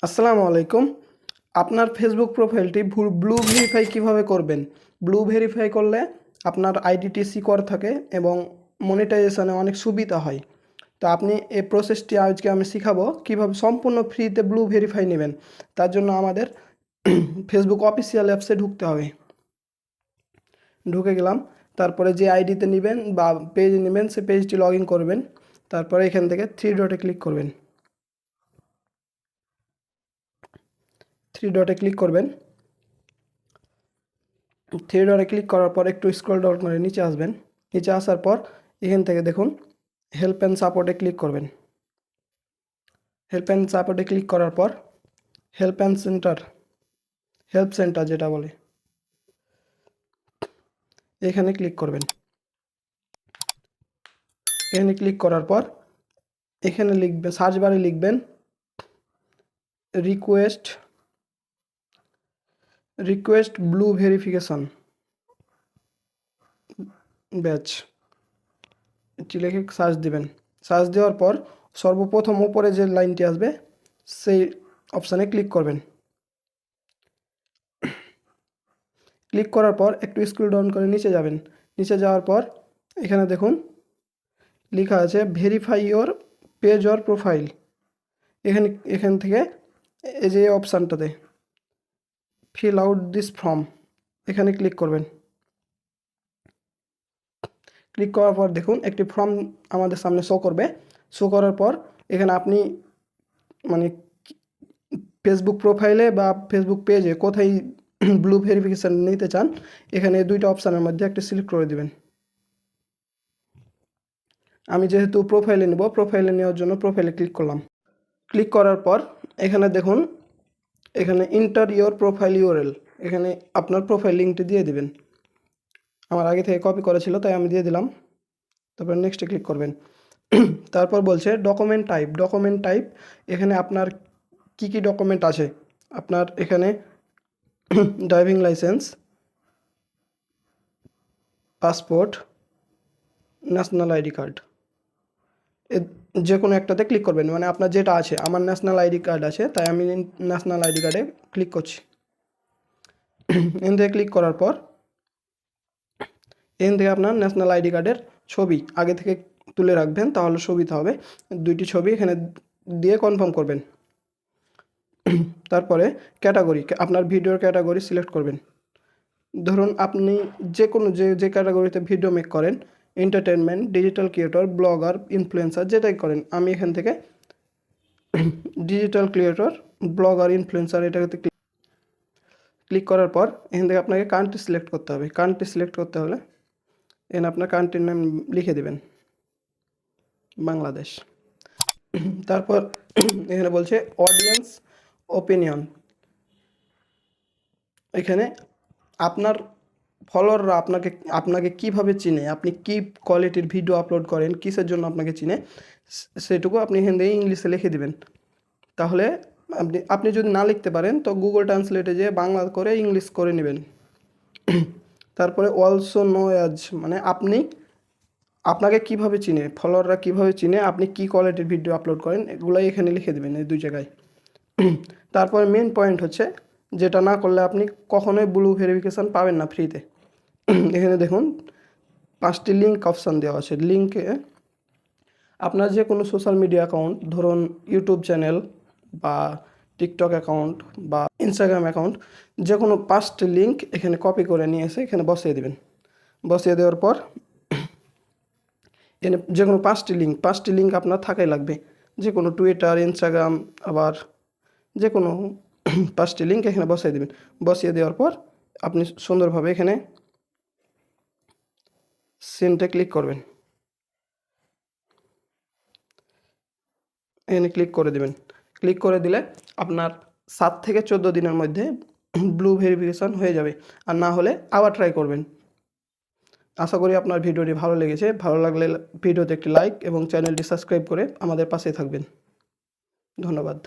আসসালামু আলাইকুম। আপনার ফেসবুক প্রোফাইলটি ব্লু ভেরিফাই কিভাবে করবেন? ব্লু ভেরিফাই করলে আপনার আইডিটি সিকিউর থাকে এবং মনিটাইজেশনে অনেক সুবিধা হয়। তো আপনি এই প্রসেসটি আজকে আমি শিখাবো কিভাবে সম্পূর্ণ ফ্রিতে ব্লু ভেরিফাই নেবেন। তার জন্য আমাদের ফেসবুক অফিসিয়াল অ্যাপসে ঢুকতে হবে। ঢুকে গেলাম। তারপরে যে আইডিতে নেবেন বা পেজে নেবেন সে পেজটি লগ ইন করবেন। তারপরে এখান থেকে থ্রি ডটে ক্লিক করবেন। থ্রি ডটে ক্লিক করবেন। থ্রি ডটে ক্লিক করার পর একটু স্ক্রল ডাউন করে নিচে আসবেন। নিচে আসার পর এখান থেকে দেখুন হেল্প অ্যান্ড সাপোর্টে ক্লিক করবেন। হেল্প অ্যান্ড সাপোর্টে ক্লিক করার পর হেল্প সেন্টার যেটা বলে এখানে ক্লিক করবেন। এখানে ক্লিক করার পর এখানে লিখবেন, সার্চ বারে লিখবেন রিকোয়েস্ট ব্লু ভেরিফিকেশন ব্যাচ, এটি লিখে সার্চ দিবেন। সার্চ দেওয়ার পর সর্বপ্রথম উপরে যে লাইনটি আসবে সেই অপশানে ক্লিক করবেন। ক্লিক করার পর একটু স্ক্রল ডাউন করে নিচে যাবেন। নিচে যাওয়ার পর এখানে দেখুন লেখা আছে verify your page or profile. এখান থেকে এই যে অপশানটাতে ফিল আউট দিস ফর্ম এখানে ক্লিক করবেন। ক্লিক করার পর দেখুন একটি ফর্ম আমাদের সামনে শো করবে। শো করার পর এখানে আপনি মানে ফেসবুক প্রোফাইলে বা ফেসবুক পেজে কোথায় ব্লু ভেরিফিকেশান নিতে চান এখানে দুইটা অপশানের মধ্যে একটা সিলেক্ট করে দেবেন। আমি যেহেতু প্রোফাইলে নেব, প্রোফাইলে নেওয়ার জন্য প্রোফাইলে ক্লিক করলাম। ক্লিক করার পর এখানে দেখুন এখানে ইন্টার ইওর প্রোফাইল ইউআরএল, এখানে আপনার প্রোফাইল লিঙ্কটি দিয়ে দিবেন। আমার আগে থেকে কপি করা ছিল তাই আমি দিয়ে দিলাম। তারপর নেক্সটে ক্লিক করবেন। তারপর বলছে ডকুমেন্ট টাইপ এখানে আপনার কি ডকুমেন্ট আছে। আপনার এখানে driving licence, passport, national ID card, যে কোনো একটাতে ক্লিক করবেন। মানে আপনার যেটা আছে, আমার ন্যাশনাল আইডি কার্ড আছে তাই আমি ন্যাশনাল আইডি কার্ডে ক্লিক করছি। এখান থেকে ক্লিক করার পর এখান থেকে আপনার ন্যাশনাল আইডি কার্ডের ছবি আগে থেকে তুলে রাখবেন, তাহলে সুবিধা হবে। দুইটি ছবি এখানে দিয়ে কনফার্ম করবেন। তারপরে ক্যাটাগরি, আপনার ভিডিওর ক্যাটাগরি সিলেক্ট করবেন। ধরুন আপনি যে কোনো যে ক্যাটাগরিতে ভিডিও মেক করেন, entertainment, digital creator, blogger, influencer যেটাই করেন, আমি এখান থেকে ডিজিটাল ক্রিয়েটর, ব্লগার, ইনফ্লুয়েন্সার এটাতে ক্লিক করার পর এখান থেকে আপনাকে কান্ট্রি সিলেক্ট করতে হবে। কান্ট্রি সিলেক্ট করতে হলে এখানে আপনার কান্ট্রির নাম লিখে দেবেন বাংলাদেশ। তারপর এখানে বলছে অডিয়েন্স ওপিনিয়ন, এখানে আপনার ফলোয়াররা আপনাকে কীভাবে চিনে, আপনি কী কোয়ালিটির ভিডিও আপলোড করেন, কিসের জন্য আপনাকে চিনে, সেটুকু আপনি এখান থেকে ইংলিশে লিখে দিবেন। তাহলে আপনি যদি না লিখতে পারেন তো গুগল ট্রান্সলেটে যেয়ে বাংলা করে ইংলিশ করে নেবেন। তারপরে অলসো নো অ্যাজ, মানে আপনাকে কীভাবে চিনে, ফলোয়াররা কীভাবে চিনে, আপনি কী কোয়ালিটির ভিডিও আপলোড করেন, এগুলোই এখানে লিখে দেবেন এই দুই জায়গায়। তারপরে মেন পয়েন্ট হচ্ছে যেটা না করলে আপনি কখনোই ব্লু ভেরিফিকেশান পাবেন না ফ্রিতে। এখানে দেখুন 5টি লিঙ্ক অপশান দেওয়া আছে। লিঙ্কে আপনার যে কোনো সোশ্যাল মিডিয়া অ্যাকাউন্ট, ধরুন ইউটিউব চ্যানেল বা টিকটক অ্যাকাউন্ট বা ইনস্টাগ্রাম অ্যাকাউন্ট, যে কোনো 5টি লিঙ্ক এখানে কপি করে নিয়ে এসে এখানে বসিয়ে দেবেন। বসিয়ে দেওয়ার পর এখানে যে কোনো 5টি লিঙ্ক আপনার থাকাই লাগবে। যে কোনো টুইটার, ইনস্টাগ্রাম, আবার যে কোনো 5টি লিঙ্ক এখানে বসিয়ে দেবেন। বসিয়ে দেওয়ার পর আপনি সুন্দরভাবে এখানে সেন্ডে ক্লিক করবেন। এখানে ক্লিক করে দেবেন। ক্লিক করে দিলে আপনার 7 থেকে 14 দিনের মধ্যে ব্লু ভেরিফিকেশান হয়ে যাবে। আর না হলে আবার ট্রাই করবেন। আশা করি আপনার ভিডিওটি ভালো লেগেছে। ভালো লাগলে ভিডিওতে একটি লাইক এবং চ্যানেলটি সাবস্ক্রাইব করে আমাদের পাশে থাকবেন। ধন্যবাদ।